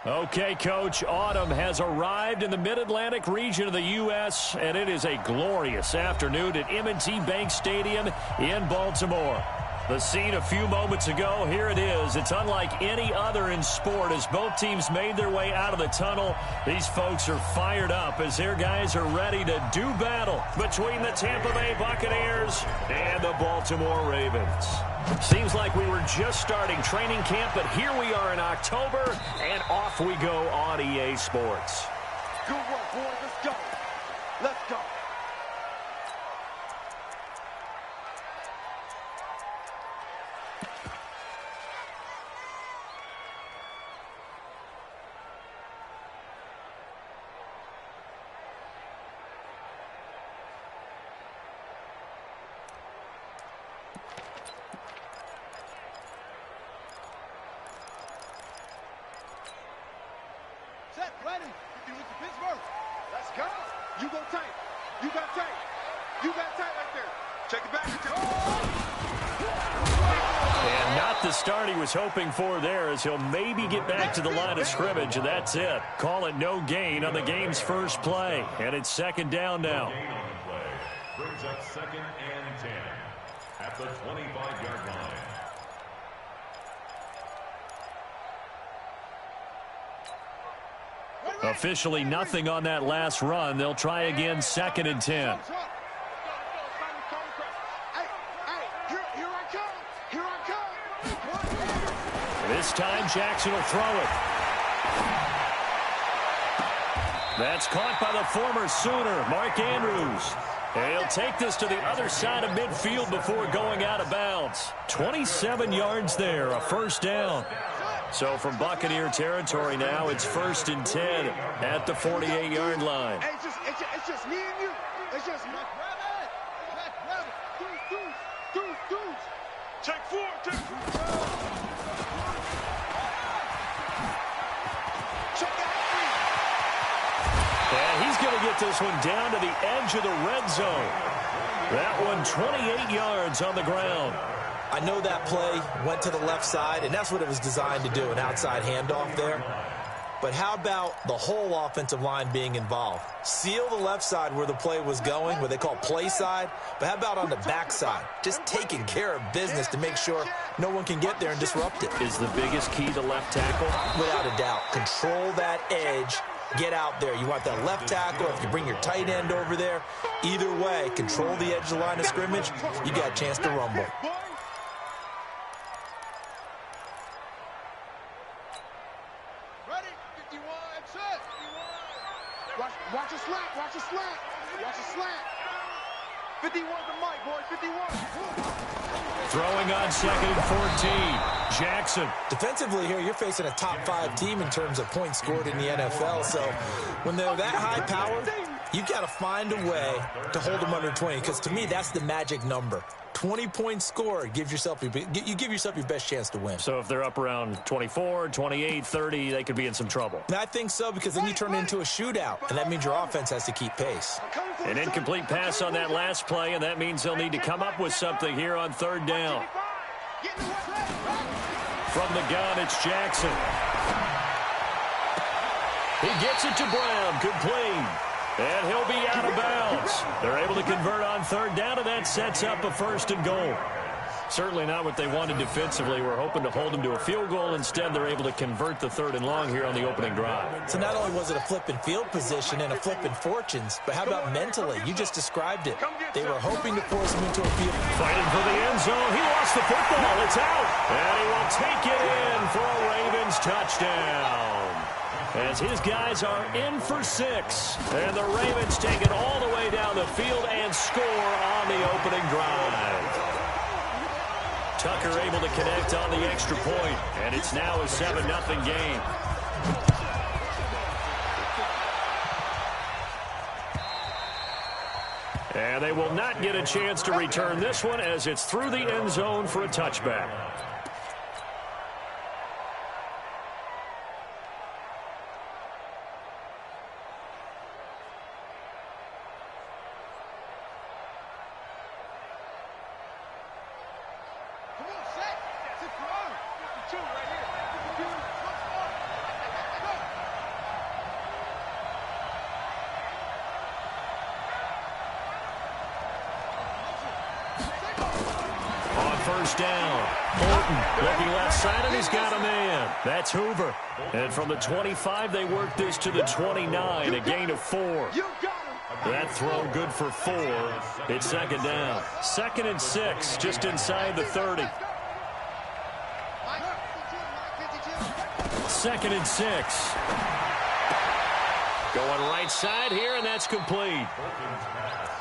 Okay, Coach, autumn has arrived in the Mid-Atlantic region of the U.S., and it is a glorious afternoon at M&T Bank Stadium in Baltimore. The scene a few moments ago, here it is. It's unlike any other in sport as both teams made their way out of the tunnel. These folks are fired up as their guys are ready to do battle between the Tampa Bay Buccaneers and the Baltimore Ravens. Seems like we were just starting training camp, but here we are in October, and off we go on EA Sports. Good work, boys. Let's go. Let's go. Set, ready. You with the Pittsburgh. Let's go. You go tight. You got tight. You got tight right there. Check it back. And not the start he was hoping for there as he'll maybe get back to the line of scrimmage, and that's it. Call it no gain on the game's first play, and it's second down now. Brings up 2nd and 10 at the 25-yard line. Officially nothing on that last run. They'll try again, 2nd and 10. This time Jackson will throw it. That's caught by the former Sooner, Mark Andrews. And he'll take this to the other side of midfield before going out of bounds. 27 yards there, a first down. So from Buccaneer territory now, it's 1st and 10 at the 48-yard line. Hey, it's just me and you. It's just me. Deuce. Take 4. Check out. And he's going to get this one down to the edge of the red zone. That one 28 yards on the ground. I know that play went to the left side, and that's what it was designed to do, an outside handoff there. But how about the whole offensive line being involved? Seal the left side where the play was going, what they call play side, but how about on the back side? Just taking care of business to make sure no one can get there and disrupt it. Is the biggest key to left tackle? Without a doubt. Control that edge. Get out there. You want that left tackle. If you bring your tight end over there, either way, control the edge of the line of scrimmage, you got a chance to rumble. Watch a slant. 51 the mic, boy. 51. Throwing on 2nd and 14. Jackson. Defensively here, you're facing a top 5 team in terms of points scored in the NFL. So when they're that high powered, you've got to find a way to hold them under 20. Because to me, that's the magic number. 20 points scored, you give yourself your best chance to win. So if they're up around 24, 28, 30, they could be in some trouble. And I think so, because then you turn it into a shootout, and that means your offense has to keep pace. An incomplete pass on that last play, and that means they'll need to come up with something here on 3rd down. From the gun, it's Jackson. He gets it to Brown, complete. And he'll be out of bounds. They're able to convert on 3rd down, and that sets up a 1st and goal. Certainly not what they wanted defensively. We're hoping to hold them to a field goal. Instead, they're able to convert the 3rd and long here on the opening drive. So not only was it a flipping field position and a flipping fortunes, but how about mentally? You just described it. They were hoping to force him into a field. Fighting for the end zone. He lost the football. It's out. And he will take it in for a Ravens touchdown. As his guys are in for 6. And the Ravens take it all the way down the field and score on the opening drive. Tucker able to connect on the extra point, and it's now a 7-0 game. And they will not get a chance to return this one as it's through the end zone for a touchback. first down. Bolton looking left side, and he's got a man. That's Hoover. And from the 25, they work this to the 29, a gain of 4. That throw good for 4. It's second down. 2nd and 6, just inside the 30. 2nd and 6. Going right side here, and that's complete.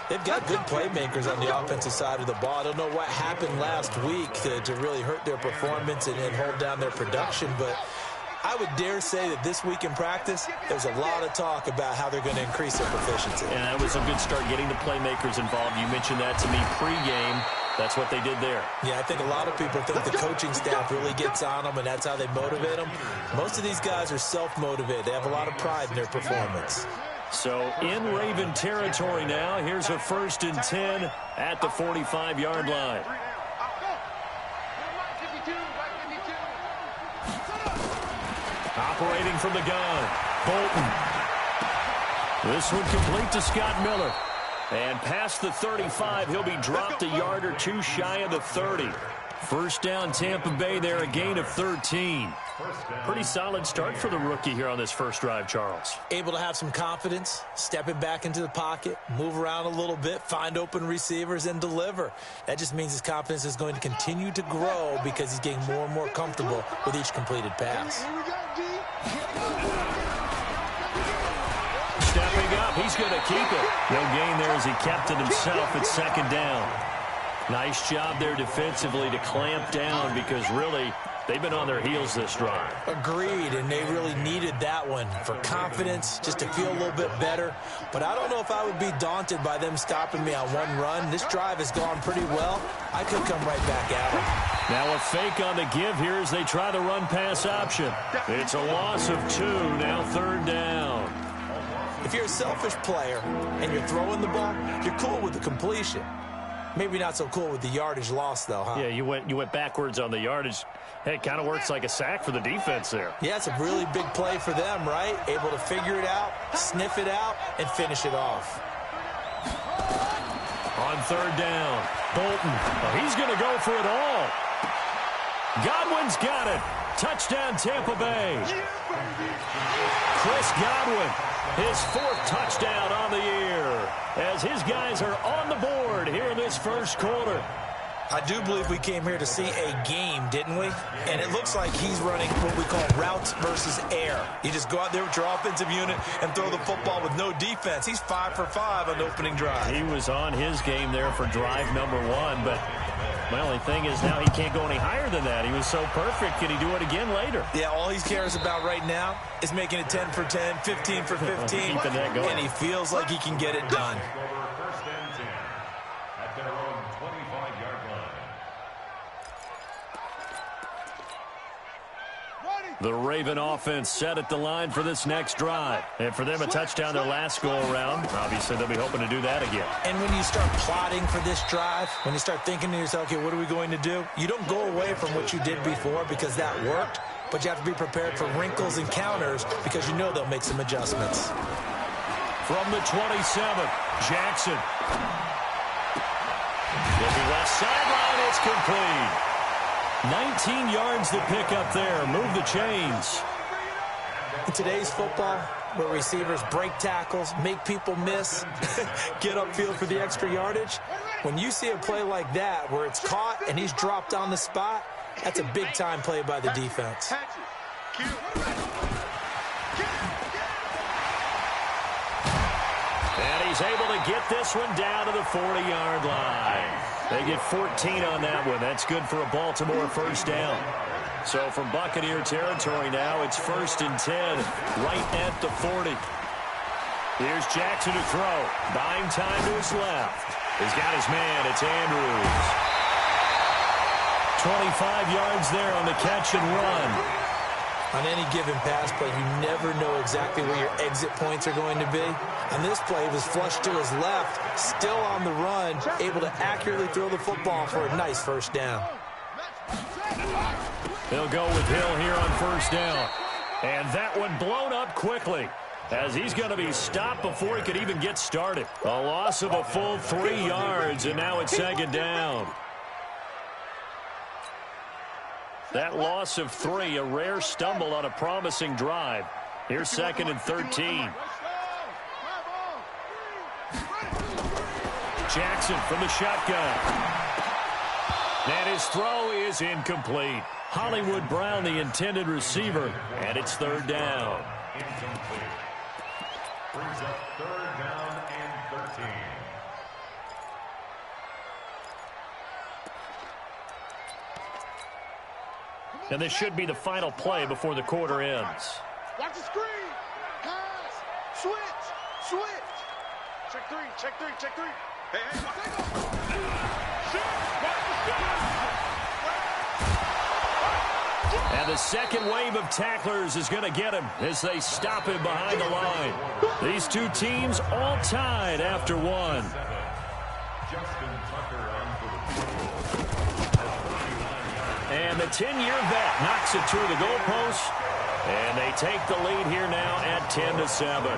They've got good playmakers on the offensive side of the ball. I don't know what happened last week to really hurt their performance and hold down their production, but I would dare say that this week in practice, there's a lot of talk about how they're going to increase their proficiency. And that was a good start getting the playmakers involved. You mentioned that to me pregame. That's what they did there. Yeah, I think a lot of people think the coaching staff really gets on them, and that's how they motivate them. Most of these guys are self-motivated. They have a lot of pride in their performance. So in Raven territory now, here's a 1st and 10 at the 45-yard line. Operating from the gun, Bolton. This one complete to Scott Miller. And past the 35, he'll be dropped a yard or 2 shy of the 30. First down, Tampa Bay there, a gain of 13. Pretty solid start for the rookie here on this first drive, Charles. Able to have some confidence, stepping back into the pocket, move around a little bit, find open receivers, and deliver. That just means his confidence is going to continue to grow because he's getting more and more comfortable with each completed pass. Stepping up, he's going to keep it. No gain there as he kept it himself at 2nd down. Nice job there defensively to clamp down because really they've been on their heels this drive. Agreed, and they really needed that one for confidence, just to feel a little bit better. But I don't know if I would be daunted by them stopping me on one run. This drive has gone pretty well. I could come right back at them. Now a fake on the give here as they try the run-pass option. It's a loss of 2, now 3rd down. If you're a selfish player and you're throwing the ball, you're cool with the completion. Maybe not so cool with the yardage loss, though, huh? Yeah, you went backwards on the yardage. Hey, it kind of works like a sack for the defense there. Yeah, it's a really big play for them, right? Able to figure it out, sniff it out, and finish it off. On 3rd down, Bolton. Oh, he's going to go for it all. Godwin's got it. Touchdown, Tampa Bay. Chris Godwin, his 4th touchdown on the year, as his guys are on the board here in this first quarter. I do believe we came here to see a game, didn't we? And it looks like he's running what we call routes versus air. You just go out there with your offensive unit and throw the football with no defense. He's 5 for 5 on the opening drive. He was on his game there for drive number 1, but my only thing is now he can't go any higher than that. He was so perfect. Can he do it again later? Yeah, all he cares about right now is making it 10 for 10, 15 for 15. Keeping that going. And he feels like he can get it done. First and 10 at their own 25-yard line. The Raven offense set at the line for this next drive. And for them, a touchdown their last go-around. Obviously, they'll be hoping to do that again. And when you start plotting for this drive, when you start thinking to yourself, okay, what are we going to do? You don't go away from what you did before because that worked, but you have to be prepared for wrinkles and counters because you know they'll make some adjustments. From the 27, Jackson. Looking left sideline, it's complete. 19 yards to pick up there. Move the chains. In today's football, where receivers break tackles, make people miss, get upfield for the extra yardage, when you see a play like that where it's caught and he's dropped on the spot, that's a big-time play by the defense. And he's able to get this one down to the 40-yard line. They get 14 on that one. That's good for a Baltimore first down. So from Buccaneer territory now, it's 1st and 10, right at the 40. Here's Jackson to throw. Buying time to his left. He's got his man. It's Andrews. 25 yards there on the catch and run. On any given pass play, you never know exactly where your exit points are going to be. On this play, he was flushed to his left, still on the run, able to accurately throw the football for a nice first down. They'll go with Hill here on first down. And that one blown up quickly, as he's going to be stopped before he could even get started. A loss of a full 3 yards, and now it's 2nd down. That loss of 3, a rare stumble on a promising drive. Here's 2nd and 13. Jackson from the shotgun. And his throw is incomplete. Hollywood Brown, the intended receiver, and it's 3rd down. Incomplete. Brings up 3rd down and 13. And this should be the final play before the quarter ends. Watch the screen. Pass. Switch. Check 3. Hey. And the second wave of tacklers is going to get him as they stop him behind the line. These two teams all tied after 1. Justin Tucker on for the And the 10-year vet knocks it through the goalpost. And they take the lead here now at 10-7.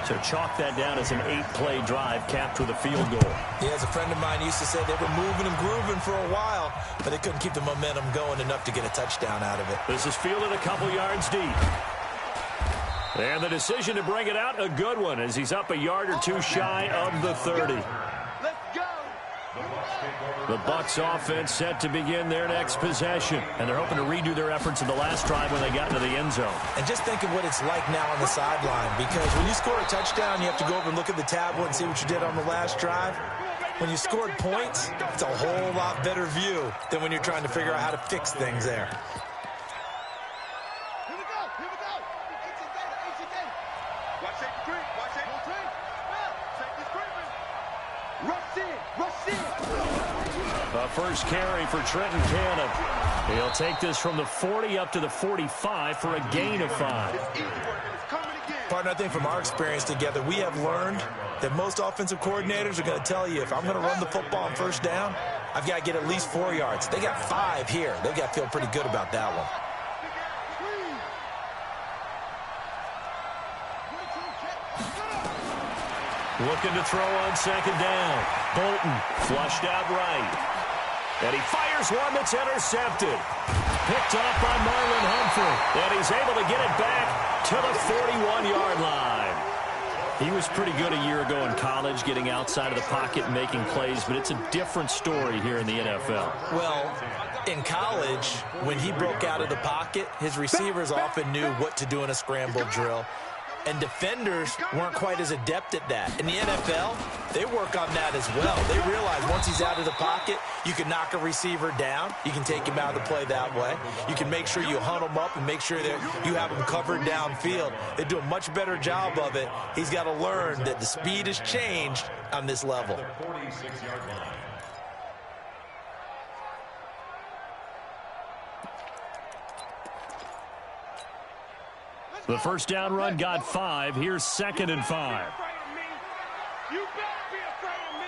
So chalk that down as an 8-play drive capped with a field goal. Yeah, as a friend of mine used to say, they were moving and grooving for a while, but they couldn't keep the momentum going enough to get a touchdown out of it. This is fielded a couple yards deep. And the decision to bring it out, a good one, as he's up a yard or 2 shy of the 30. Let's go. The Bucs offense set to begin their next possession. And they're hoping to redo their efforts in the last drive when they got into the end zone. And just think of what it's like now on the sideline, because when you score a touchdown, you have to go over and look at the tablet and see what you did on the last drive. When you scored points, it's a whole lot better view than when you're trying to figure out how to fix things there. Here we go. Watch safety creep. Safety's creeping. Rush in. A first carry for Trenton Cannon. He'll take this from the 40 up to the 45 for a gain of 5. It's easy work, and it's coming again. Partner, I think from our experience together, we have learned that most offensive coordinators are going to tell you, if I'm going to run the football on first down, I've got to get at least 4 yards. They got 5 here. They've got to feel pretty good about that one. Looking to throw on 2nd down. Bolton flushed out right. And he fires one that's intercepted. Picked off by Marlon Humphrey. And he's able to get it back to the 41-yard line. He was pretty good a year ago in college, getting outside of the pocket and making plays, but it's a different story here in the NFL. Well, in college, when he broke out of the pocket, his receivers often knew what to do in a scramble drill. And defenders weren't quite as adept at that. In the NFL, they work on that as well. They realize once he's out of the pocket, you can knock a receiver down. You can take him out of the play that way. You can make sure you hunt him up and make sure that you have him covered downfield. They do a much better job of it. He's got to learn that the speed has changed on this level. 46-yard line. The first down run got 5. Here's 2nd and 5. You better be afraid of me.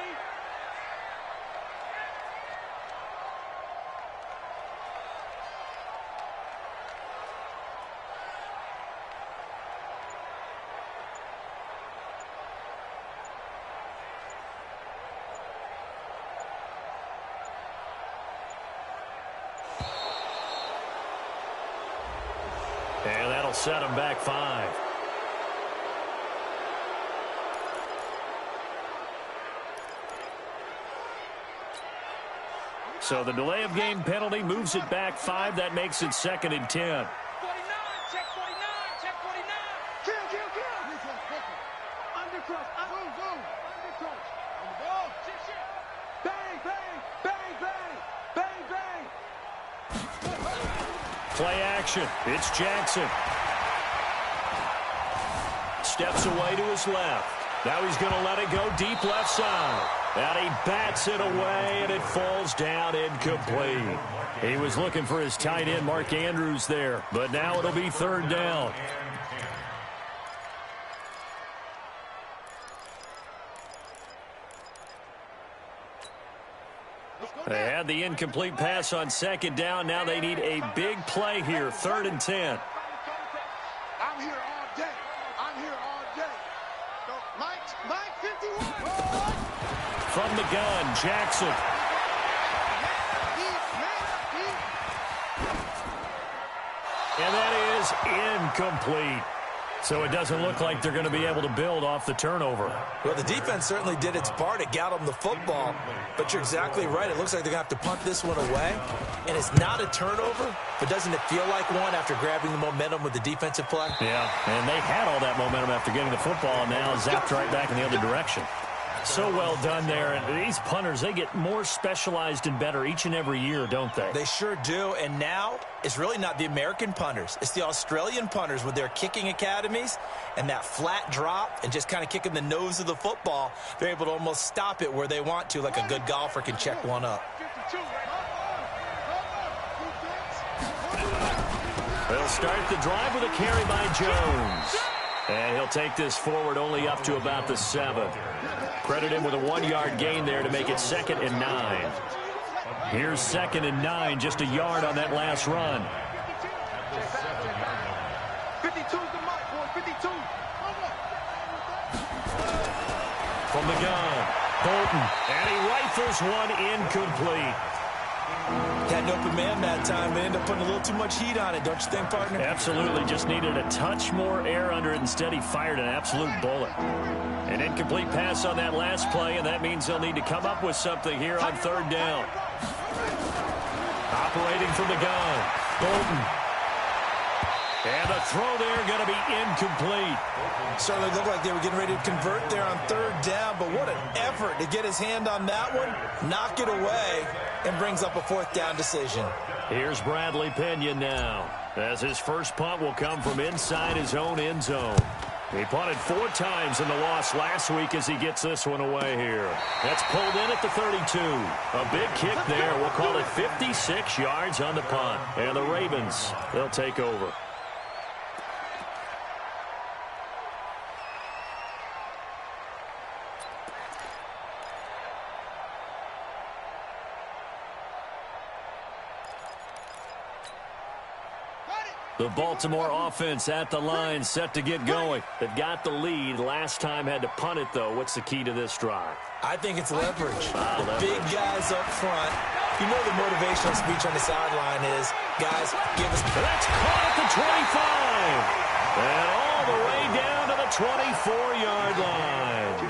And that'll set him back 5. So the delay of game penalty moves it back 5. That makes it 2nd and 10. 49, check 49, check 49. Kill. Undercrush, zoom. Undercrush. On the ball. Shit. Bang. Play action. It's Jackson. Steps away to his left. Now he's going to let it go deep left side. And he bats it away, and it falls down incomplete. He was looking for his tight end, Mark Andrews, there. But now it'll be 3rd down. They had the incomplete pass on 2nd down. Now they need a big play here, 3rd and 10. I'm here all day. So, Mike 51. From the gun, Jackson. And that is incomplete. So it doesn't look like they're going to be able to build off the turnover. Well, the defense certainly did its part. It got them the football. But you're exactly right. It looks like they're going to have to punt this one away. And it's not a turnover, but doesn't it feel like one after grabbing the momentum with the defensive play? Yeah, and they had all that momentum after getting the football and now zapped right back in the other direction. So well done there. And these punters, they get more specialized and better each and every year, don't they? They sure do. And now it's really not the American punters. It's the Australian punters with their kicking academies and that flat drop and just kind of kicking the nose of the football. They're able to almost stop it where they want to, like a good golfer can check one up. They'll start the drive with a carry by Jones. And he'll take this forward only up to about the 7. Credit him with a 1-yard gain there to make it 2nd and 9. Here's 2nd and 9, just a yard on that last run. 52's the mark, boy, 52. From the gun, Bolton, and he rifles one incomplete. Had an open man that time, but ended up putting a little too much heat on it, don't you think, partner? Absolutely, just needed a touch more air under it. Instead, he fired an absolute bullet. An incomplete pass on that last play, and that means they'll need to come up with something here on 3rd down. Operating from the gun, Bolton. And the throw there going to be incomplete. Certainly looked like they were getting ready to convert there on 3rd down, but what an effort to get his hand on that one, knock it away, and brings up a 4th down decision. Here's Bradley Pena now, as his first punt will come from inside his own end zone. He punted 4 times in the loss last week as he gets this one away here. That's pulled in at the 32. A big kick there. We'll call it 56 yards on the punt. And the Ravens, they'll take over. The Baltimore offense at the line, set to get going. They've got the lead. Last time had to punt it, though. What's the key to this drive? I think it's leverage. The big guys up front. You know the motivational speech on the sideline is, guys, give us... That's caught at the 25. And all the way down to the 24-yard line.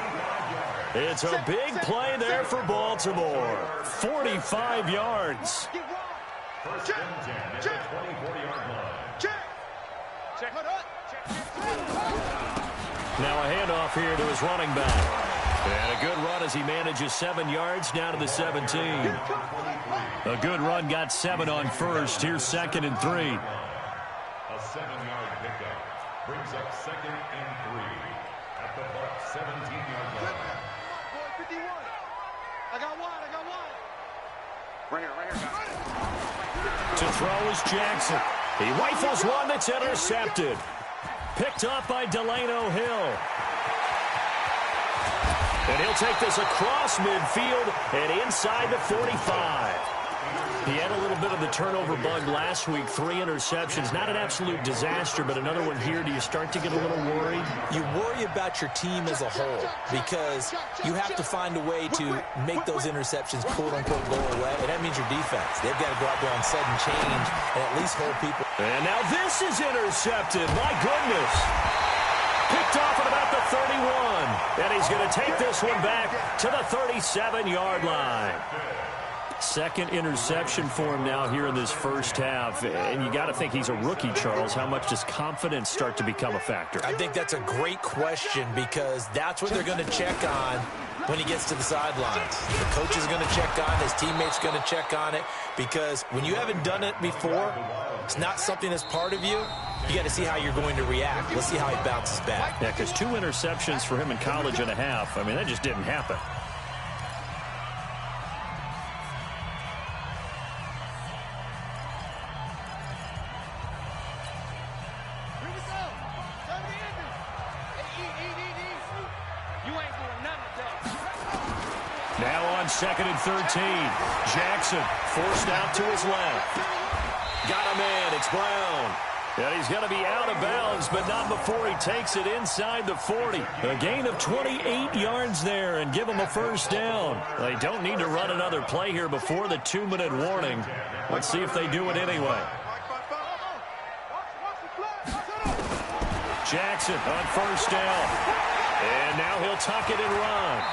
It's a big play there for Baltimore. 45 yards. First and 10 at the 24-yard line. Now a handoff here to his running back. And a good run as he manages 7 yards down to the 17. A good run, got 7 on first. Here's 2nd and 3. A 7-yard pickup brings up 2nd and 3 at the Bucs 17-yard line. 51. I got one. Right here, guys. To throw is Jackson. He rifles one that's intercepted. Picked up by Delano Hill. And he'll take this across midfield and inside the 45. He had a little bit of the turnover bug last week. 3 interceptions. Not an absolute disaster, but another one here. Do you start to get a little worried? You worry about your team as a whole because you have to find a way to make those interceptions, quote-unquote, go away. And that means your defense. They've got to go out there on sudden change and at least hold people. And now this is intercepted. My goodness. Picked off at about the 31. And he's going to take this one back to the 37-yard line. 2nd interception for him now here in this first half. And you got to think he's a rookie, Charles. How much does confidence start to become a factor? I think that's a great question because that's what they're going to check on when he gets to the sidelines. The coach is going to check on it. His teammates going to check on it because when you haven't done it before, it's not something that's part of you. You got to see how you're going to react. Let's see how he bounces back. Yeah, because 2 interceptions for him in college and a half. I mean, that just didn't happen. Now on 2nd and 13. Jackson forced out to his left. Got him in. It's Brown. And he's going to be out of bounds, but not before he takes it inside the 40. A gain of 28 yards there and give him a first down. They don't need to run another play here before the 2-minute warning. Let's see if they do it anyway. Jackson on first down. And now he'll tuck it and run.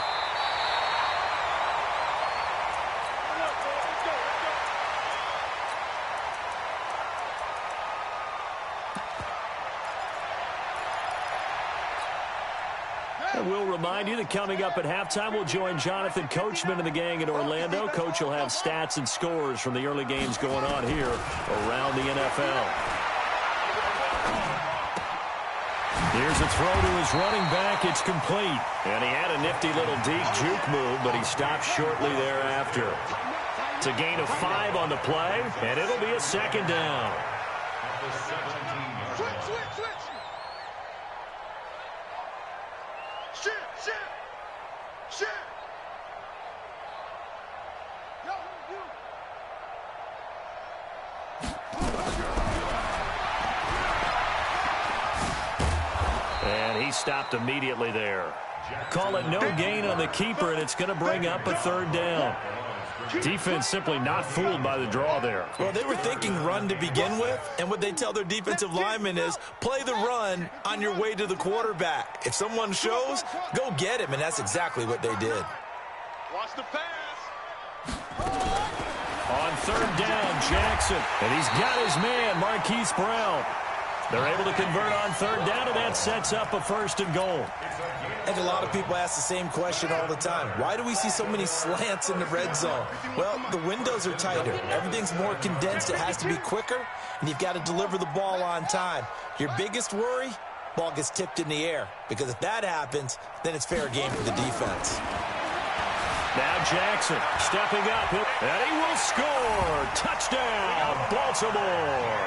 And we'll remind you that coming up at halftime, we'll join Jonathan Coachman and the gang in Orlando. Coach will have stats and scores from the early games going on here around the NFL. Here's a throw to his running back. It's complete. And he had a nifty little deep juke move, but he stopped shortly thereafter. It's a gain of 5 on the play, and it'll be a second down. And he stopped immediately there. Call it no gain on the keeper, and it's going to bring up a third down. Defense simply not fooled by the draw there. Well, they were thinking run to begin with, and what they tell their defensive linemen is play the run on your way to the quarterback. If someone shows, go get him, and that's exactly what they did. Watch the pass. On third down, Jackson, and he's got his man, Marquise Brown. They're able to convert on third down, and that sets up a 1st and goal. I think a lot of people ask the same question all the time. Why do we see so many slants in the red zone? Well, the windows are tighter. Everything's more condensed. It has to be quicker, and you've got to deliver the ball on time. Your biggest worry, ball gets tipped in the air, because if that happens, then it's fair game for the defense. Now Jackson stepping up, and he will score. Touchdown, Baltimore.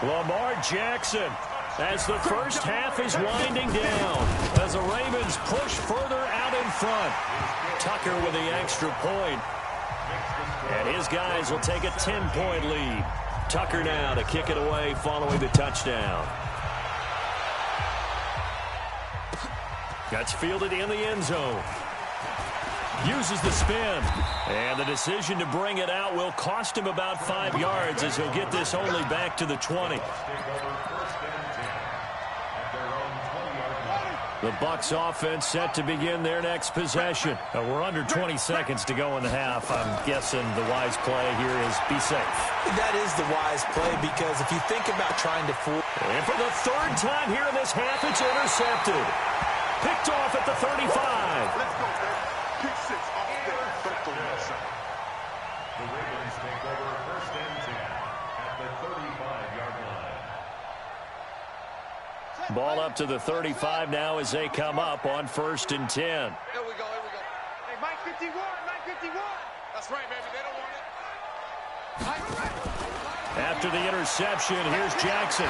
Lamar Jackson, as the first half is winding down, as the Ravens push further out in front. Tucker with the extra point. And his guys will take a 10-point lead. Tucker now to kick it away following the touchdown. That's fielded in the end zone. Uses the spin. And the decision to bring it out will cost him about 5 yards as he'll get this only back to the 20. The Bucs offense set to begin their next possession. We're under 20 seconds to go in the half. I'm guessing the wise play here is be safe. That is the wise play, because if you think about trying to fool... And for the 3rd time here in this half, it's intercepted. Picked off at the 35. Let's go, man. Pick 6 off there. Don't go outside. The Ravens take over 1st and 10 at the 35-yard line. Ball up to the 35 now as they come up on 1st and 10. Here we go, here we go. Hey, Mike 51, Mike 51. That's right, baby. They don't want it. After the interception, here's Jackson.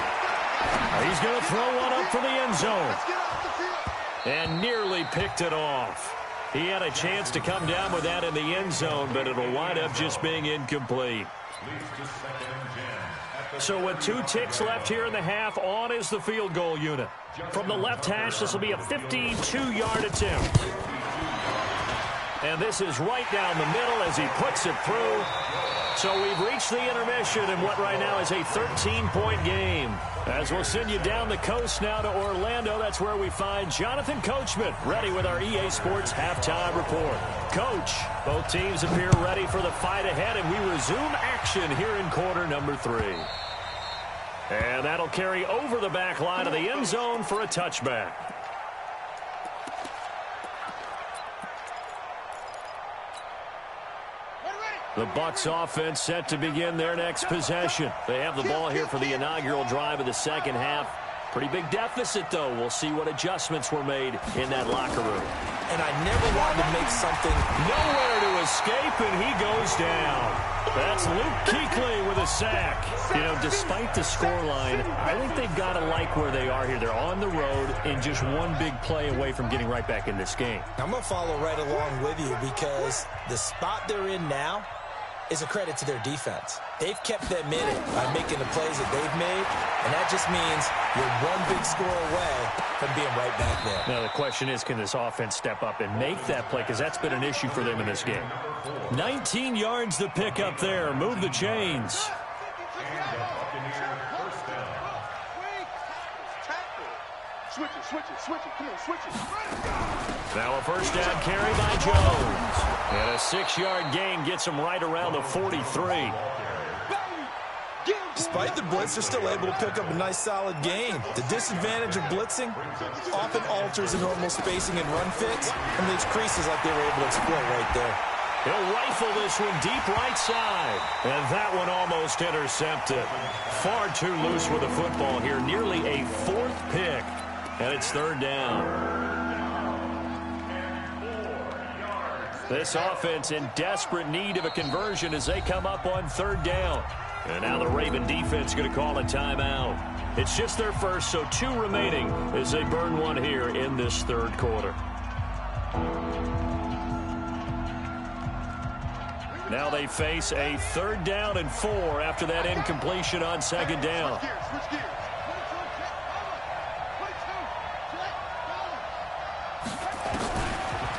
He's going to throw one up for the end zone. Let's get off the field. And nearly picked it off. He had a chance to come down with that in the end zone, but it'll wind up just being incomplete. So with 2 ticks left here in the half, on is the field goal unit. From the left hash, this will be a 52-yard attempt. And this is right down the middle as he puts it through. So we've reached the intermission in what right now is a 13-point game. As we'll send you down the coast now to Orlando, that's where we find Jonathan Coachman, ready with our EA Sports Halftime Report. Coach, both teams appear ready for the fight ahead, and we resume action here in quarter number 3. And that'll carry over the back line of the end zone for a touchback. The Bucs offense set to begin their next possession. They have the ball here for the inaugural drive of the second half. Pretty big deficit, though. We'll see what adjustments were made in that locker room. And I never wanted to make something... Nowhere to escape, and he goes down. That's Luke Kuechly with a sack. You know, despite the scoreline, I think they've got to like where they are here. They're on the road and just one big play away from getting right back in this game. I'm going to follow right along with you, because the spot they're in now is a credit to their defense. They've kept them in it by making the plays that they've made, and that just means you're one big score away from being right back there. Now, the question is, can this offense step up and make that play? Because that's been an issue for them in this game. 19 yards to pick up there. Move the chains. Switch it. Come on, switch it. Now a first down carry by Jones. And a 6-yard gain gets him right around the 43. Despite the blitz, they're still able to pick up a nice solid gain. The disadvantage of blitzing often alters the normal spacing and run fits and leaves creases like they were able to exploit right there. He'll rifle this one deep right side. And that one almost intercepted. Far too loose with the football here. Nearly a 4th pick. And it's 3rd down. This offense in desperate need of a conversion as they come up on 3rd down. And now the Raven defense going to call a timeout. It's just their first, so 2 remaining as they burn one here in this 3rd quarter. Now they face a 3rd down and 4 after that incompletion on 2nd down.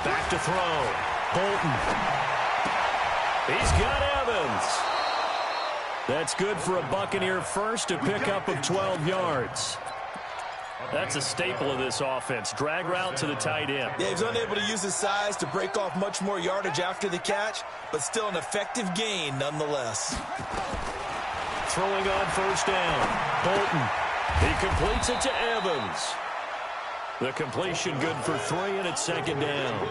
Back to throw. Bolton. He's got Evans. That's good for a Buccaneer first, a pickup of 12 yards. That's a staple of this offense. Drag route to the tight end. Yeah, he's unable to use his size to break off much more yardage after the catch, but still an effective gain nonetheless. Throwing on 1st down. Bolton. He completes it to Evans. The completion good for 3, and it's 2nd down.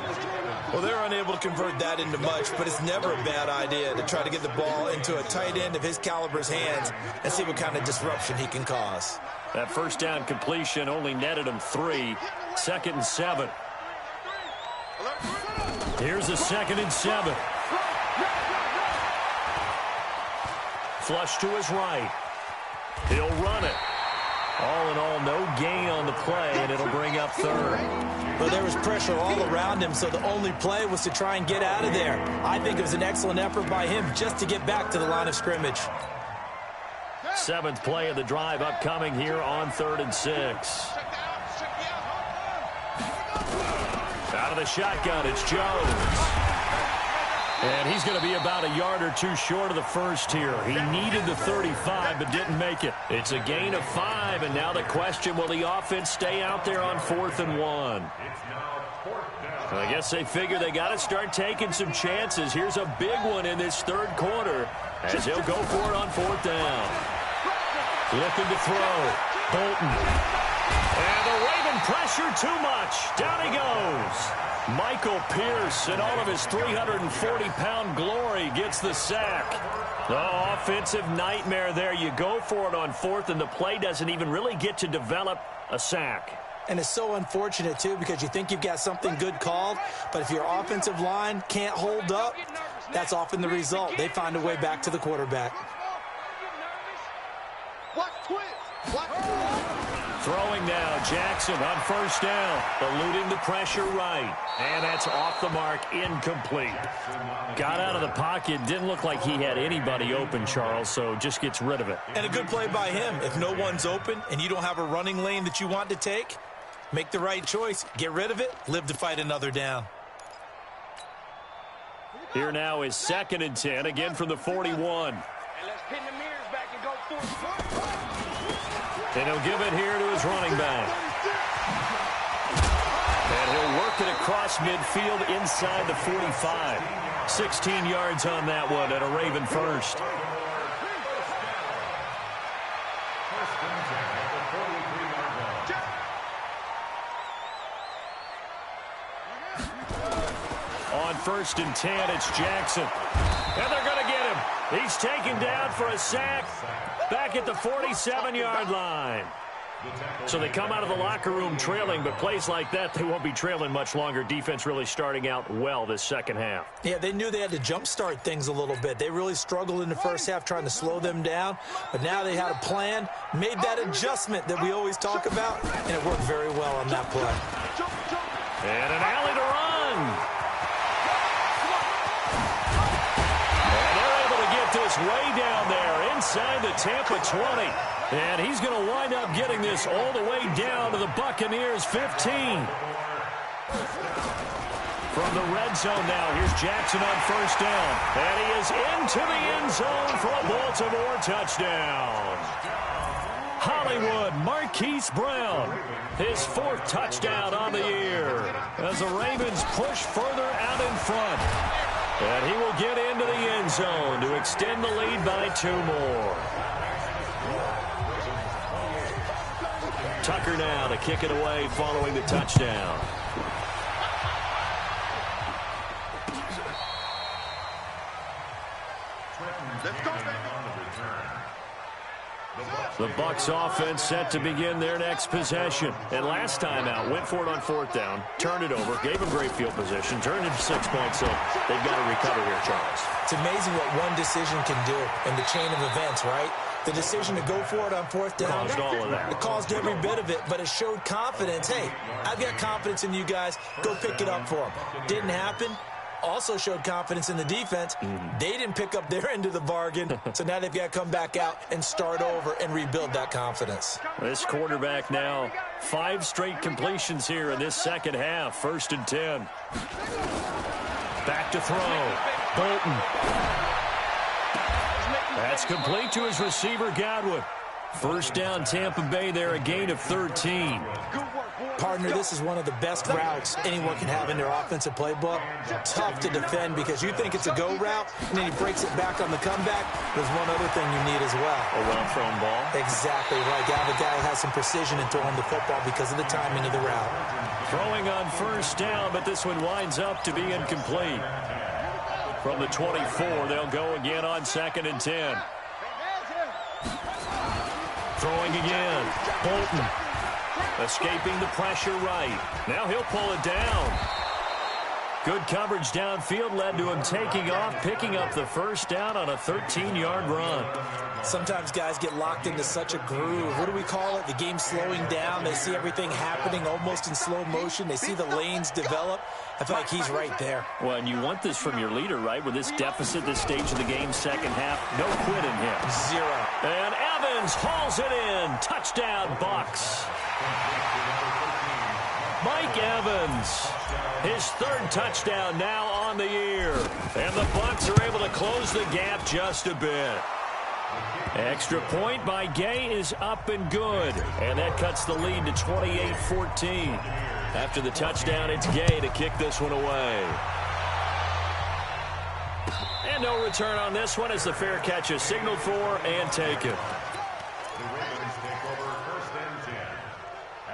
Well, they're unable to convert that into much, but it's never a bad idea to try to get the ball into a tight end of his caliber's hands and see what kind of disruption he can cause. That 1st down completion only netted him 3. 2nd and 7. Here's a 2nd and 7. Flush to his right. He'll run it. All in all, no gain on the play, and it'll bring up 3rd. Well, there was pressure all around him, so the only play was to try and get out of there. I think it was an excellent effort by him just to get back to the line of scrimmage. 7th play of the drive upcoming here on 3rd and 6. Out of the shotgun, it's Jones. And he's going to be about a yard or 2 short of the first here. He needed the 35, but didn't make it. It's a gain of 5, and now the question, will the offense stay out there on 4th and 1? I guess they figure they got to start taking some chances. Here's a big one in this 3rd quarter as he'll go for it on 4th down. Looking to throw. Bolton. And the Raven pressure too much. Down he goes. Michael Pierce, in all of his 340-pound glory, gets the sack. The offensive nightmare there. You go for it on 4th, and the play doesn't even really get to develop a sack. And it's so unfortunate, too, because you think you've got something good called, but if your offensive line can't hold up, that's often the result. They find a way back to the quarterback. Throwing now, Jackson on 1st down, eluding the pressure right. And that's off the mark, incomplete. Got out of the pocket, didn't look like he had anybody open, Charles, so just gets rid of it. And a good play by him. If no one's open and you don't have a running lane that you want to take, make the right choice. Get rid of it, live to fight another down. Here now is 2nd and 10, again from the 41. And let's pin the mirrors back and go for it. And he'll give it here to his running back. And he'll work it across midfield inside the 45. 16 yards on that one and a Raven first. On 1st and 10, it's Jackson. And they're going to get him. He's taken down for a sack back at the 47-yard line. So they come out of the locker room trailing, but plays like that, they won't be trailing much longer. Defense really starting out well this 2nd half. Yeah, they knew they had to jumpstart things a little bit. They really struggled in the first half trying to slow them down, but now they had a plan, made that adjustment that we always talk about, and it worked very well on that play. And an alley to run. And they're able to get this way down there inside the Tampa 20. And he's going to wind up getting this all the way down to the Buccaneers 15. From the red zone now, here's Jackson on 1st down. And he is into the end zone for a Baltimore touchdown. Hollywood Marquise Brown, his 4th touchdown on the year as the Ravens push further out in front. And he will get into the end zone to extend the lead by 2 more. Tucker now to kick it away following the touchdown. The Bucs offense set to begin their next possession. And last time out, went for it on 4th down, turned it over, gave them great field position, turned into 6 points, so they've got to recover here, Charles. It's amazing what one decision can do in the chain of events, right? The decision to go for it on 4th down. Caused all of that. It caused every bit of it, but it showed confidence. Hey, I've got confidence in you guys. Go pick it up for them. Didn't happen. Also showed confidence in the defense. They didn't pick up their end of the bargain, so now they've got to come back out and start over and rebuild that confidence. This quarterback now, 5 straight completions here in this second half. 1st and 10. Back to throw. Bolton. That's complete to his receiver, Godwin. 1st down, Tampa Bay there, a gain of 13. Partner, this is one of the best routes anyone can have in their offensive playbook. Tough to defend because you think it's a go route, and then he breaks it back on the comeback. There's one other thing you need as well. A well-thrown ball. Exactly right. You have a guy who has some precision in throwing the football because of the timing of the route. Throwing on 1st down, but this one winds up to be incomplete. From the 24, they'll go again on 2nd and 10. Throwing again. Bolton. Escaping the pressure right. Now he'll pull it down. Good coverage downfield led to him taking off, picking up the 1st down on a 13-yard run. Sometimes guys get locked into such a groove. What do we call it? The game slowing down. They see everything happening almost in slow motion. They see the lanes develop. I feel like he's right there. Well, and you want this from your leader, right? With this deficit, this stage of the game, second half, no quitting him. 0. And Evans hauls it in. Touchdown, Bucs. Mike Evans, his 3rd touchdown now on the year. And the Bucs are able to close the gap just a bit. Extra point by Gay is up and good. And that cuts the lead to 28-14. After the touchdown, it's Gay to kick this one away. And no return on this one as the fair catch is signaled for and taken. The Ravens take over 1st and 10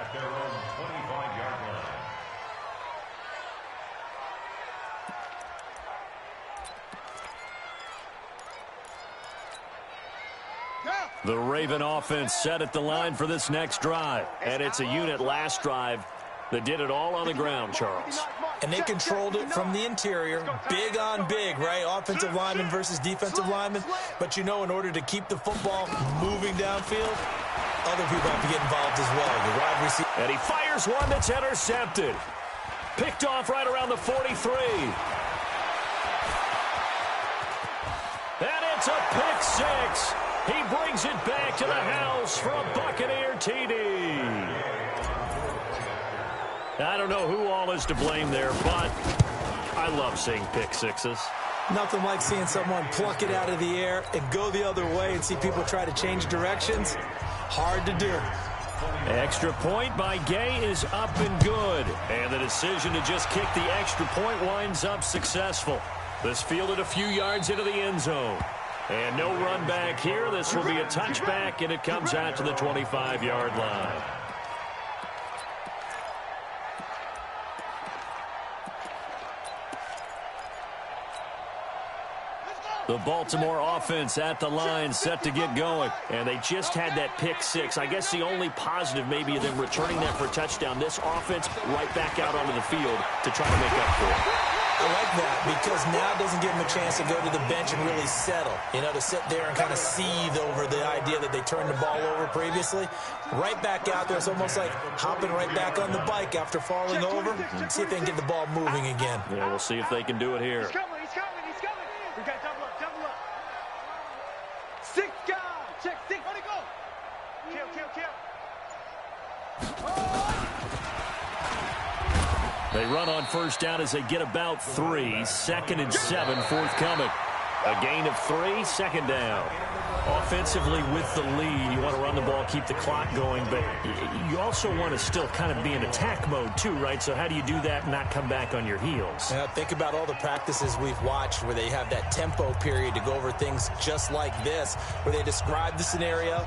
at their own 25-yard line. The Raven offense set at the line for this next drive. And it's a unit last drive that did it all on the ground, Charles. And they controlled it from the interior. Big on big, right? Offensive lineman versus defensive lineman. But you know, in order to keep the football moving downfield, other people have to get involved as well. The wide receiver. And he fires one that's intercepted. Picked off right around the 43. And it's a pick 6. He brings it back to the house for a Buccaneer TD. I don't know who all is to blame there, but I love seeing pick 6s. Nothing like seeing someone pluck it out of the air and go the other way and see people try to change directions. Hard to do. Extra point by Gay is up and good. And the decision to just kick the extra point winds up successful. This fielded a few yards into the end zone. And no run back here. This will be a touchback, and it comes out to the 25-yard line. The Baltimore offense at the line set to get going. And they just had that pick 6. I guess the only positive maybe of them returning that for a touchdown. This offense right back out onto the field to try to make up for it. I like that because now it doesn't give them a chance to go to the bench and really settle. You know, to sit there and kind of seethe over the idea that they turned the ball over previously. Right back out there. It's almost like hopping right back on the bike after falling over. See if they can get the ball moving again. Yeah, we'll see if they can do it here. He's coming, he's coming, he's coming. We got double up, double up. 6 guys. Check 6. Where'd he go? Kill. They run on first down as they get about 3. 2nd and 7 forthcoming. A gain of 3, second down. Offensively with the lead, you want to run the ball, keep the clock going, but you also want to still kind of be in attack mode too, right? So how do you do that and not come back on your heels? Yeah, think about all the practices we've watched where they have that tempo period to go over things just like this, where they describe the scenario,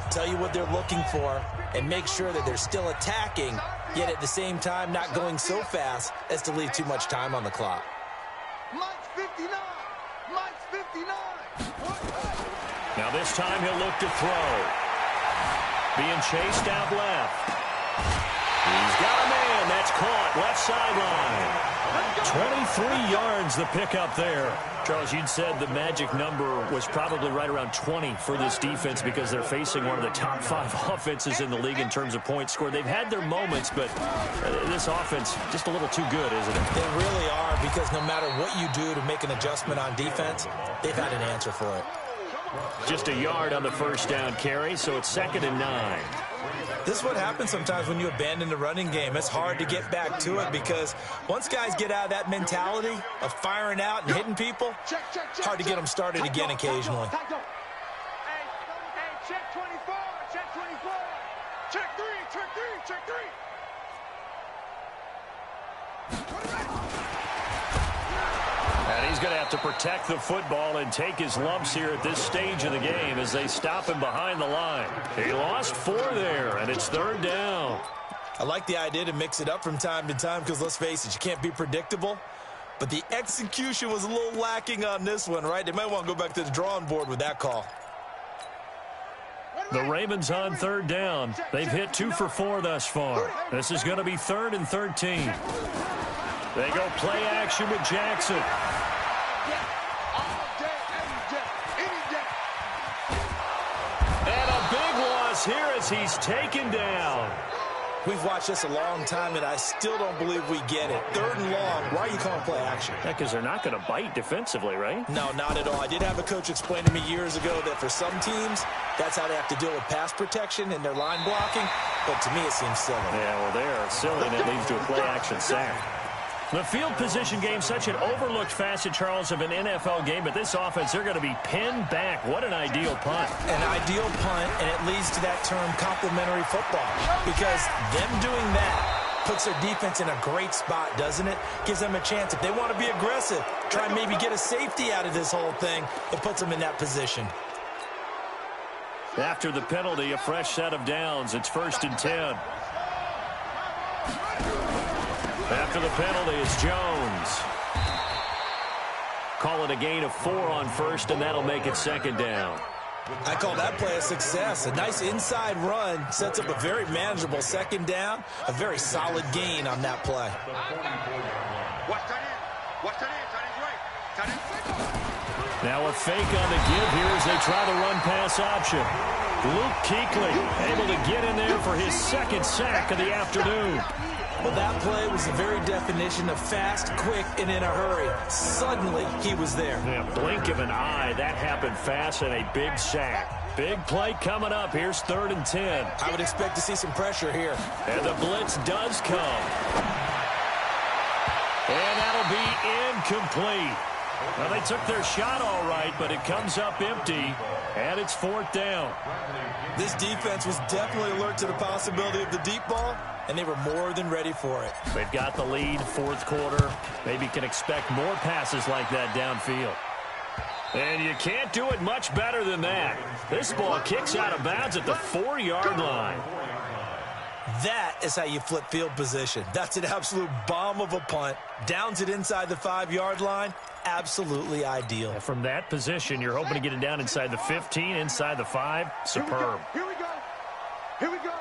tell you what they're looking for, and make sure that they're still attacking, yet at the same time not going so fast as to leave too much time on the clock. Mike's 59. Mike's 59. Now this time he'll look to throw. Being chased out left. He's got a man. That's caught. Left sideline. 23 yards the pickup there. Charles, you'd said the magic number was probably right around 20 for this defense because they're facing one of the top 5 offenses in the league in terms of points scored. They've had their moments, but this offense just a little too good, isn't it? They really are, because no matter what you do to make an adjustment on defense, they've had an answer for it. Just a yard on the first down carry, so it's 2nd and 9. This is what happens sometimes when you abandon the running game. It's hard to get back to it because once guys get out of that mentality of firing out and hitting people, hard to get them started again occasionally. Hey, check 24, check 24. Check 3, check 3, check 3. And he's going to have to protect the football and take his lumps here at this stage of the game as they stop him behind the line. He lost 4 there, and it's 3rd down. I like the idea to mix it up from time to time because, let's face it, you can't be predictable. But the execution was a little lacking on this one, right? They might want to go back to the drawing board with that call. The Ravens on 3rd down. They've hit 2 for 4 thus far. This is going to be 3rd and 13. They go play action with Jackson. And a big loss here as he's taken down. We've watched this a long time, and I still don't believe we get it. 3rd and long. Why are you calling play action? Yeah, because they're not going to bite defensively, right? No, not at all. I did have a coach explain to me years ago that for some teams, that's how they have to deal with pass protection and their line blocking. But to me, it seems silly. Yeah, well, they're silly, and it leads to a play action sack. The field position game, such an overlooked facet, Charles, of an NFL game, but this offense, they're going to be pinned back. What an ideal punt. An ideal punt, and it leads to that term complementary football, because them doing that puts their defense in a great spot, doesn't it? Gives them a chance. If they want to be aggressive, try and maybe get a safety out of this whole thing, it puts them in that position. After the penalty, a fresh set of downs. It's 1st and 10. After the penalty, it's Jones. Call it a gain of 4 on 1st, and that'll make it 2nd down. I call that play a success. A nice inside run sets up a very manageable 2nd down. A very solid gain on that play. Watch that in. Watch that in. Tight end's right. Now a fake on the give here as they try the run-pass option. Luke Kuechly able to get in there for his 2nd sack of the afternoon. Well, that play was the very definition of fast, quick, and in a hurry. Suddenly, he was there. Yeah, blink of an eye. That happened fast and a big sack. Big play coming up. Here's 3rd and 10. I would expect to see some pressure here. And the blitz does come. And that'll be incomplete. Well, they took their shot all right, but it comes up empty, and it's 4th down. This defense was definitely alert to the possibility of the deep ball, and they were more than ready for it. They've got the lead, 4th quarter. Maybe can expect more passes like that downfield. And you can't do it much better than that. This ball kicks out of bounds at the 4-yard line. That is how you flip field position. That's an absolute bomb of a punt. Downs it inside the 5-yard line. Absolutely ideal. From that position, you're hoping to get it down inside the 15, inside the 5. Superb. Here we go. Here we go.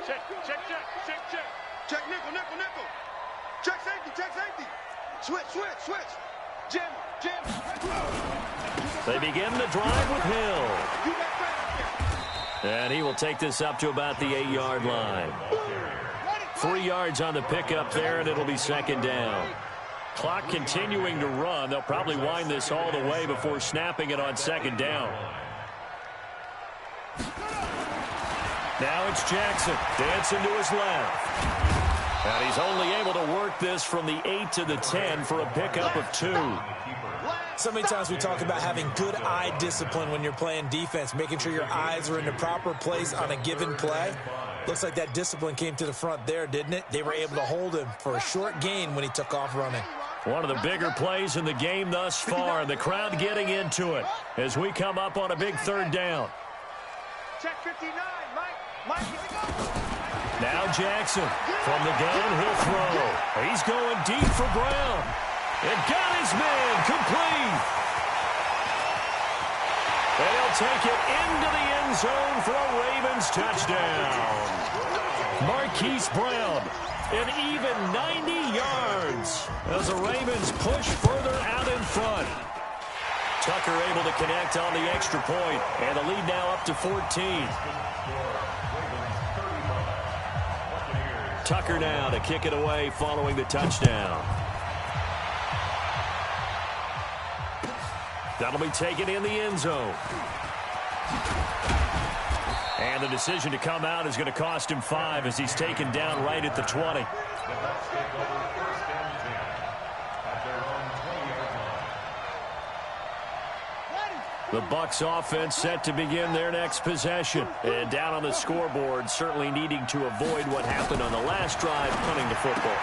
Check, check, check, check, check. Check nickel, nickel, nickel. Check safety, check safety. Switch, switch, switch. Jam, jam. They begin the drive with Hill. And he will take this up to about the 8-yard line. 3 yards on the pickup there, and it'll be 2nd down. Clock continuing to run. They'll probably wind this all the way before snapping it on 2nd down. Now it's Jackson. Dancing to his left. And he's only able to work this from the 8 to the 10 for a pickup of 2. So many times we talk about having good eye discipline when you're playing defense, making sure your eyes are in the proper place on a given play. Looks like that discipline came to the front there, didn't it? They were able to hold him for a short gain when he took off running. One of the bigger plays in the game thus far, and the crowd getting into it as we come up on a big third down. Check 59, Mike. Now Jackson from the gun, he'll throw. He's going deep for Brown. And got his man complete. And he'll take it into the end zone for a Ravens touchdown. Marquise Brown, an even 90 yards as the Ravens push further out in front. Tucker able to connect on the extra point, and the lead now up to 14. Tucker now to kick it away following the touchdown. That'll be taken in the end zone. And the decision to come out is going to cost him 5 as he's taken down right at the 20. The Bucs offense set to begin their next possession. And down on the scoreboard, certainly needing to avoid what happened on the last drive, punting the football.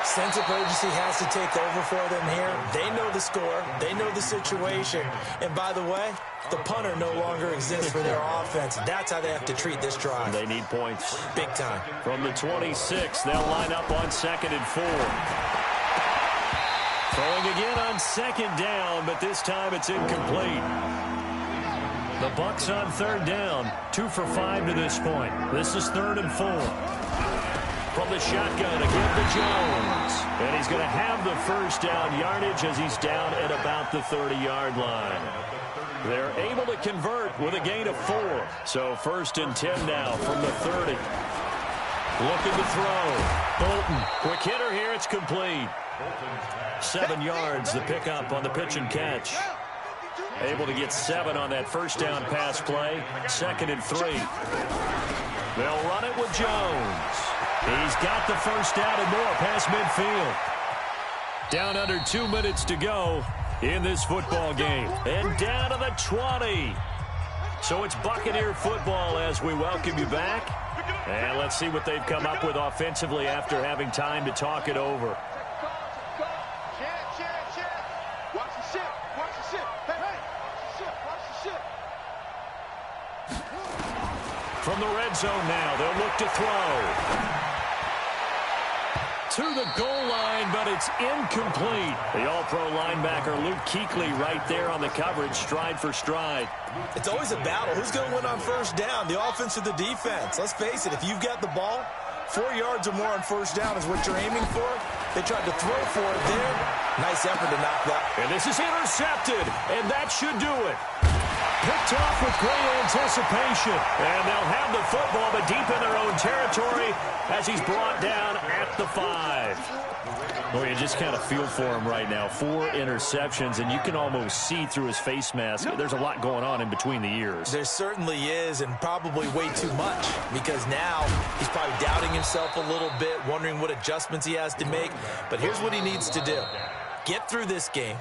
Sense of urgency has to take over for them here. They know the score. They know the situation. And by the way, the punter no longer exists for their offense. That's how they have to treat this drive. They need points. Big time. From the 26, they'll line up on 2nd and 4. Throwing again on 2nd down, but this time it's incomplete. The Bucs on 3rd down, 2 for 5 to this point. This is 3rd and 4. From the shotgun again to Jones. And he's going to have the first down yardage as he's down at about the 30-yard line. They're able to convert with a gain of 4. So 1st and 10 now from the 30. Looking to throw. Bolton, quick hitter here, it's complete. 7 yards, the pickup on the pitch and catch. Able to get 7 on that first down pass play. 2nd and 3. They'll run it with Jones. He's got the first down and more past midfield. Down under 2 minutes to go in this football game. And down to the 20. So it's Buccaneer football as we welcome you back. And let's see what they've come up with offensively after having time to talk it over. Watch the ship. Watch the ship. Hey, watch the ship. Watch the ship. From the red zone now, they'll look to throw. To the goal line, but it's incomplete. The all-pro linebacker Luke Kuechly right there on the coverage, stride for stride. It's always a battle. Who's going to win on first down, the offense or the defense? Let's face it, if you've got the ball, 4 yards or more on first down is what you're aiming for. They tried to throw for it there. Nice effort to knock that. And this is intercepted, and that should do it. Picked off with great anticipation. And they'll have the football, but deep in their own territory as he's brought down at the 5. Well, you just kind of feel for him right now. 4 interceptions, and you can almost see through his face mask. There's a lot going on in between the ears. There certainly is, and probably way too much, because now he's probably doubting himself a little bit, wondering what adjustments he has to make. But here's what he needs to do. Get through this game,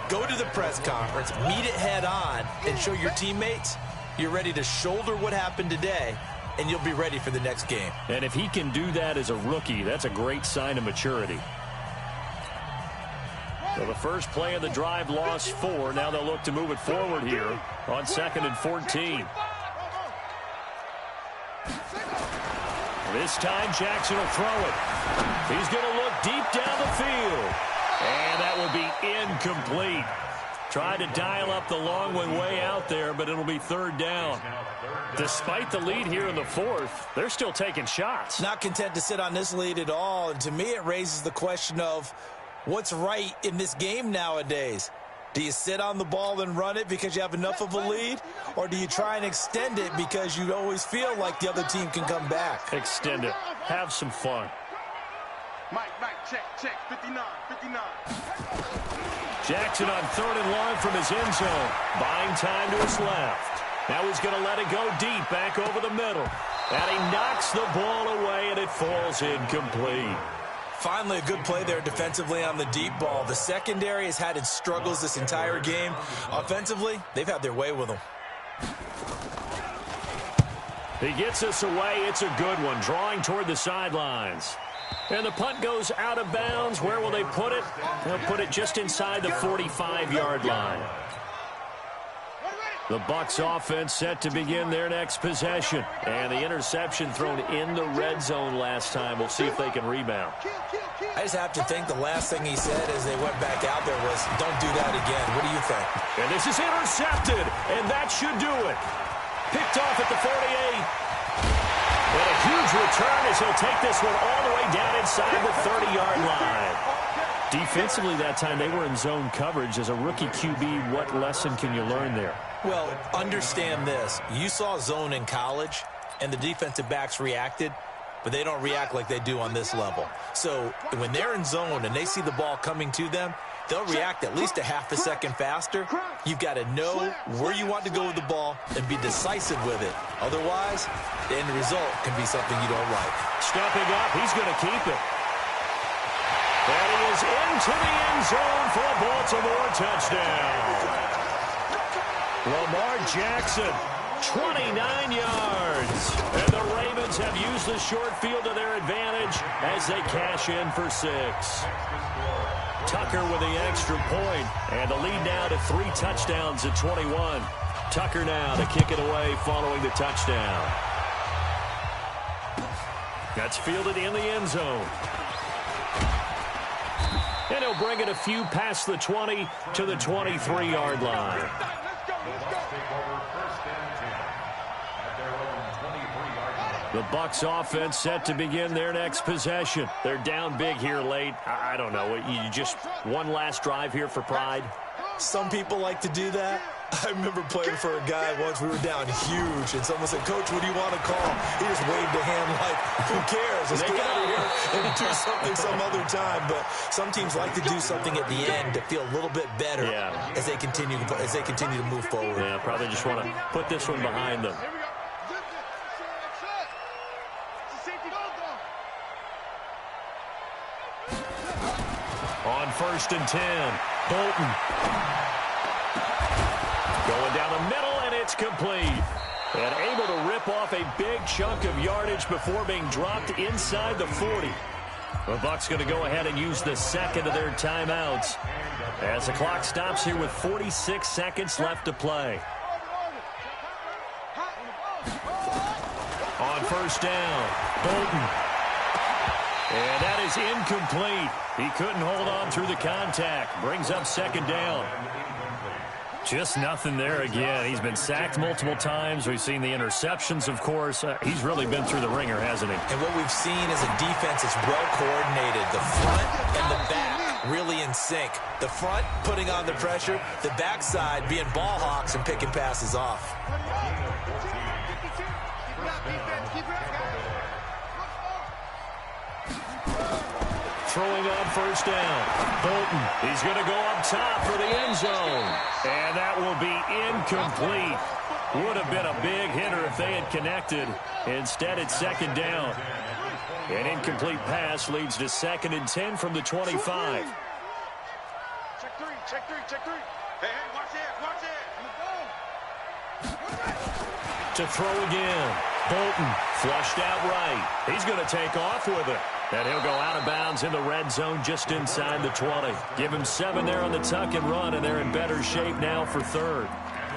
go to the press conference, meet it head on, and show your teammates you're ready to shoulder what happened today, and you'll be ready for the next game. And if he can do that as a rookie, that's a great sign of maturity. So the first play of the drive lost 4. Now they'll look to move it forward here on 2nd and 14. This time Jackson will throw it. He's going to look deep down the field. And that will be incomplete. Tried to dial up the long one way out there, but it'll be 3rd down. Despite the lead here in the 4th, they're still taking shots. Not content to sit on this lead at all. And to me, it raises the question of what's right in this game nowadays. Do you sit on the ball and run it because you have enough of a lead? Or do you try and extend it because you always feel like the other team can come back? Extend it. Have some fun. Mike, check, 59. Jackson on 3rd and long from his end zone. Buying time to his left. Now he's going to let it go deep back over the middle. And he knocks the ball away, and it falls incomplete. Finally, a good play there defensively on the deep ball. The secondary has had its struggles this entire game. Offensively, they've had their way with them. He gets us away. It's a good one, drawing toward the sidelines. And the punt goes out of bounds. Where will they put it? They'll put it just inside the 45-yard line. The Bucs offense set to begin their next possession. And the interception thrown in the red zone last time. We'll see if they can rebound. I just have to think the last thing he said as they went back out there was, don't do that again. What do you think? And this is intercepted, and that should do it. Picked off at the 48. And a huge return as he'll take this one all the way down inside the 30-yard line. Defensively that time, they were in zone coverage. As a rookie QB, what lesson can you learn there? Well, understand this. You saw zone in college, and the defensive backs reacted, but they don't react like they do on this level. So when they're in zone and they see the ball coming to them, they'll react at least a half a second faster. You've got to know where you want to go with the ball and be decisive with it. Otherwise, the end result can be something you don't like. Stepping up, he's going to keep it. And he is into the end zone for a Baltimore touchdown. Lamar Jackson, 29 yards. And the Ravens have used the short field to their advantage as they cash in for 6. Tucker with the extra point, and the lead now to 3 touchdowns at 21. Tucker now to kick it away following the touchdown. That's fielded in the end zone. And he'll bring it a few past the 20 to the 23-yard line. The Bucs offense set to begin their next possession. They're down big here late. I don't know. You just one last drive here for pride? Some people like to do that. I remember playing for a guy once. We were down huge, and someone said, Coach, what do you want to call? He just waved a hand like, who cares? Let's get out of here and do something some other time. But some teams like to do something at the end to feel a little bit better as they continue to move forward. Yeah, probably just want to put this one behind them. On 1st and 10, Bolton. Going down the middle, and it's complete. And able to rip off a big chunk of yardage before being dropped inside the 40. The Bucs going to go ahead and use the second of their timeouts as the clock stops here with 46 seconds left to play. On 1st down, Bolton. And that is incomplete. He couldn't hold on through the contact. Brings up 2nd down. Just nothing there again. He's been sacked multiple times. We've seen the interceptions, of course. He's really been through the ringer, hasn't he? And what we've seen is a defense that's well coordinated. The front and the back really in sync. The front putting on the pressure. The backside being ball hawks and picking passes off. Throwing on 1st down. Bolton. He's going to go up top for the end zone. And that will be incomplete. Would have been a big hitter if they had connected. Instead, it's 2nd down. An incomplete pass leads to 2nd and 10 from the 25. Check 3, check 3, check 3. Hey, watch it. To throw again. Bolton flushed out right. He's going to take off with it. And he'll go out of bounds in the red zone just inside the 20. Give him 7 there on the tuck and run, and they're in better shape now for 3rd.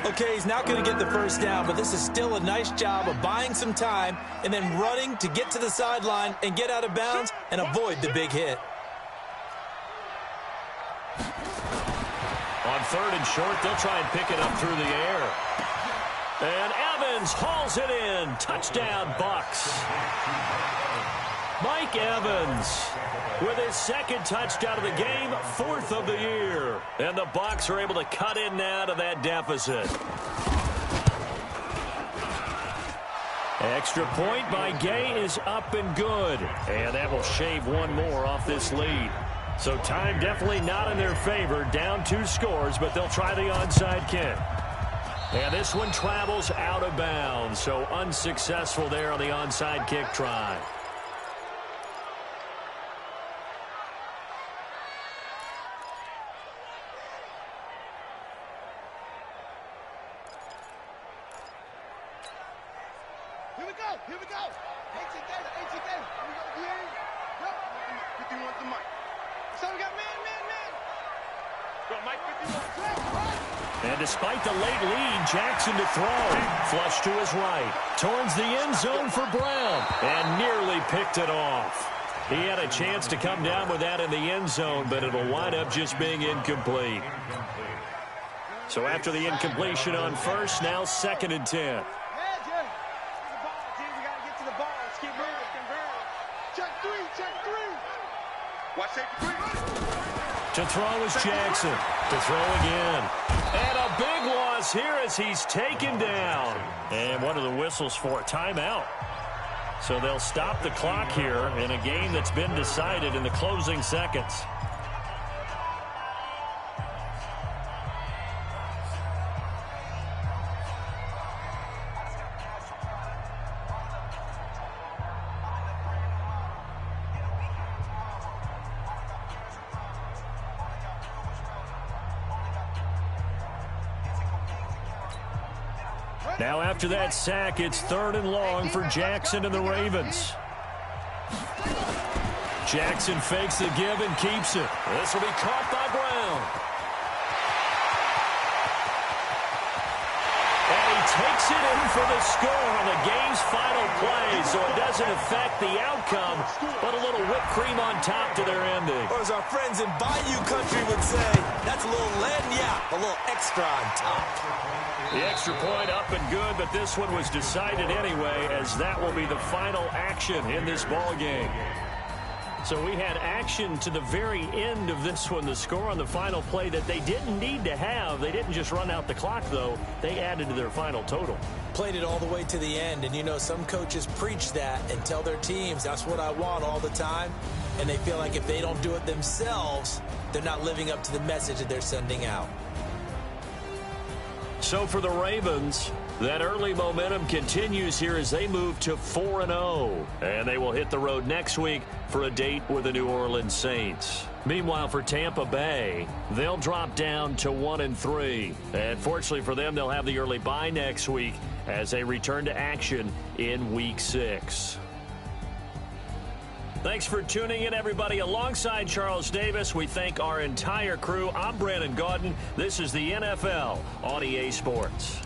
Okay, he's not going to get the 1st down, but this is still a nice job of buying some time and then running to get to the sideline and get out of bounds and avoid the big hit. On 3rd and short, they'll try and pick it up through the air. And Evans hauls it in. Touchdown, Bucs. Mike Evans with his 2nd touchdown of the game, 4th of the year. And the Bucs are able to cut in now to that deficit. Extra point by Gay is up and good. And that will shave one more off this lead. So time definitely not in their favor. Down 2 scores, but they'll try the onside kick. And this one travels out of bounds, so unsuccessful there on the onside kick try. Here we go. Here we go. HG. Here we go again. Yep. 51 to Mike. So we got man. Go, Mike, 51. And despite the late lead, Jackson to throw. Flush to his right. Towards the end zone for Brown. And nearly picked it off. He had a chance to come down with that in the end zone, but it'll wind up just being incomplete. So after the incompletion on first, now 2nd and 10. Watch safety 3. To throw is Jackson. To throw again. And a big loss here as he's taken down. And what are the whistles for? Timeout. So they'll stop the clock here in a game that's been decided in the closing seconds. Now after that sack, it's 3rd and long for Jackson and the Ravens. Jackson fakes the give and keeps it. This will be caught by Brown. And he takes it in for the score on the game's final play, so it doesn't affect the outcome, but a little whipped cream on top to their ending. Or as our friends in Bayou Country would say, that's a little lagniappe, a little extra on top. The extra point up and good, but this one was decided anyway, as that will be the final action in this ball game. So we had action to the very end of this one. The score on the final play that they didn't need to have. They didn't just run out the clock, though. They added to their final total. Played it all the way to the end, and you know some coaches preach that and tell their teams that's what I want all the time, and they feel like if they don't do it themselves, they're not living up to the message that they're sending out. So for the Ravens, that early momentum continues here as they move to 4-0. And they will hit the road next week for a date with the New Orleans Saints. Meanwhile, for Tampa Bay, they'll drop down to 1-3. And fortunately for them, they'll have the early bye next week as they return to action in Week 6. Thanks for tuning in, everybody. Alongside Charles Davis, we thank our entire crew. I'm Brandon Gaudin. This is the NFL on EA Sports.